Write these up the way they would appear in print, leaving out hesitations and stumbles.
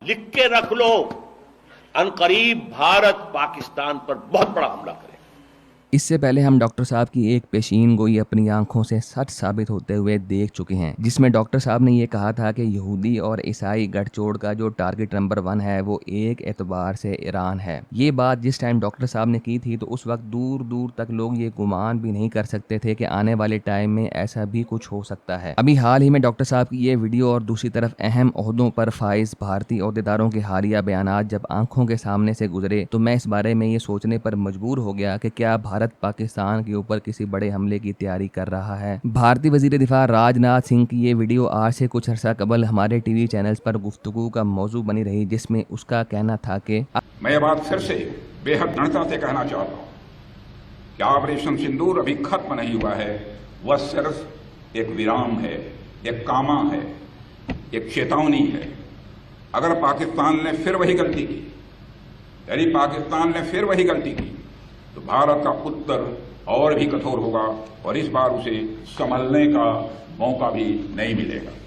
लिख के रख लो, अनकरीब भारत पाकिस्तान पर बहुत बड़ा हमला करेगा। इससे पहले हम डॉक्टर साहब की एक पेशीन गोई अपनी आंखों से सच साबित होते हुए देख चुके हैं, जिसमें डॉक्टर साहब ने ये कहा था कि यहूदी और ईसाई गठजोड़ का जो टारगेट नंबर 1 है वो एक एतबार से ईरान है। ये बात जिस टाइम डॉक्टर साहब ने की थी तो उस वक्त दूर दूर तक लोग ये गुमान भी नहीं कर सकते थे कि आने वाले टाइम में ऐसा भी कुछ हो सकता है। अभी हाल ही में डॉक्टर साहब की ये वीडियो और दूसरी तरफ अहम ओहदों पर फाइज भारतीय ओहदेदारों के हालिया बयानात जब आंखों के सामने से गुजरे तो मैं इस बारे में ये सोचने पर मजबूर हो गया कि क्या भारत पाकिस्तान के ऊपर किसी बड़े हमले की तैयारी कर रहा है। भारतीय वजीर दिफा राजनाथ सिंह की ये वीडियो आज से कुछ अर्सा कबल हमारे टीवी चैनल्स पर गुफ्तगू का मौजू बनी रही, जिसमें उसका कहना था कि मैं ये बात फिर से बेहद दृढ़ता से कहना चाहता हूँ कि ऑपरेशन सिंदूर अभी खत्म नहीं हुआ है। वह सिर्फ एक विराम है, एक कामा है, एक चेतावनी है। अगर पाकिस्तान ने फिर वही गलती की, यदि पाकिस्तान ने फिर वही गलती की, तो भारत का उत्तर और भी कठोर होगा और इस बार उसे संभलने का मौका भी नहीं मिलेगा।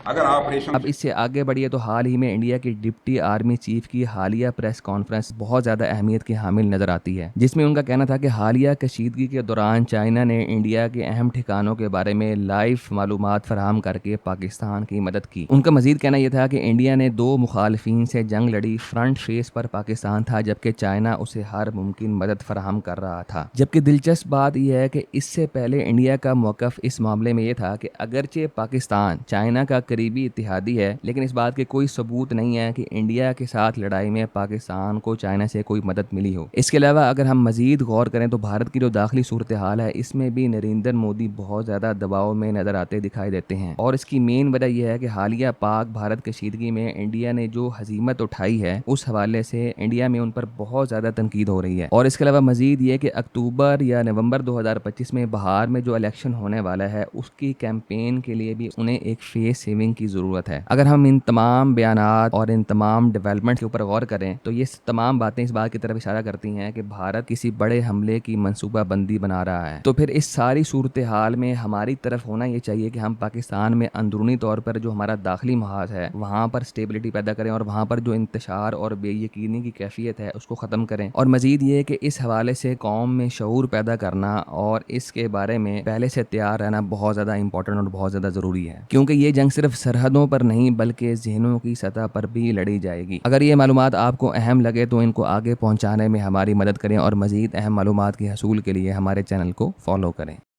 अगर ऑपरेशन अब इससे आगे बढ़िए तो हाल ही में इंडिया की डिप्टी आर्मी चीफ की हालिया प्रेस कॉन्फ्रेंस बहुत ज़्यादा अहमियत की हामिल नजर आती है, जिसमें उनका कहना था कि हालिया कशीदगी के दौरान चाइना ने इंडिया के अहम ठिकानों के बारे में लाइव मालूमात फराहम करके पाकिस्तान की मदद की। उनका मजीद कहना यह था कि इंडिया ने 2 मुखालफिन से जंग लड़ी, फ्रंट फेस पर पाकिस्तान था जबकि चाइना उसे हर मुमकिन मदद फराहम कर रहा था। जबकि दिलचस्प बात यह है कि इससे पहले इंडिया का मौक़िफ़ इस मामले में यह था कि अगरचे पाकिस्तान चाइना का करीबी इत्तेहादी है, लेकिन इस बात के कोई सबूत नहीं है कि इंडिया के साथ लड़ाई में पाकिस्तान को चाइना से कोई मदद मिली हो। इसके अलावा अगर हम मजीद गौर करें तो भारत की जो दाखिली सूरत हाल है इसमें भी नरेंद्र मोदी बहुत ज़्यादा दबाव में नजर आते दिखाई देते हैं, और इसकी मेन वजह यह है कि हालिया पाक भारत कशीदगी में इंडिया ने जो हजीमत उठाई है उस हवाले से इंडिया में उन पर बहुत ज़्यादा तनकीद हो रही है। और इसके अलावा मजीद ये कि अक्टूबर या नवंबर 2025 में बिहार में जो इलेक्शन होने वाला है उसकी कैंपेन के लिए भी उन्हें एक फेस सेविंग की ज़रूरत है। अगर हम इन तमाम बयानात और इन तमाम डेवलपमेंट के ऊपर गौर करें तो ये तमाम बातें इस बात की तरफ इशारा करती हैं कि भारत किसी बड़े हमले की मनसूबा बंदी बना रहा है। तो फिर इस सारी सूरत हाल में हमारी तरफ होना ये चाहिए कि हम पाकिस्तान में अंदरूनी तौर पर जो हमारा दाखिली महाज है वहाँ पर स्टेबिलिटी पैदा करें और वहाँ पर जो इंतशार और बेयकीनी की कैफियत है उसको ख़त्म करें। और मजीद ये कि इस हवाले से कौम में शऊर पैदा करना और इसके बारे में पहले से तैयार रहना बहुत ज़्यादा इंपॉर्टेंट और बहुत ज़्यादा ज़रूरी है, क्योंकि ये जंग सिर्फ सरहदों पर नहीं बल्कि ज़हनों की सतह पर भी लड़ी जाएगी। अगर ये मालूमात आपको अहम लगे तो इनको आगे पहुंचाने में हमारी मदद करें और मज़ीद अहम मालूमात के हसूल के लिए हमारे चैनल को फॉलो करें।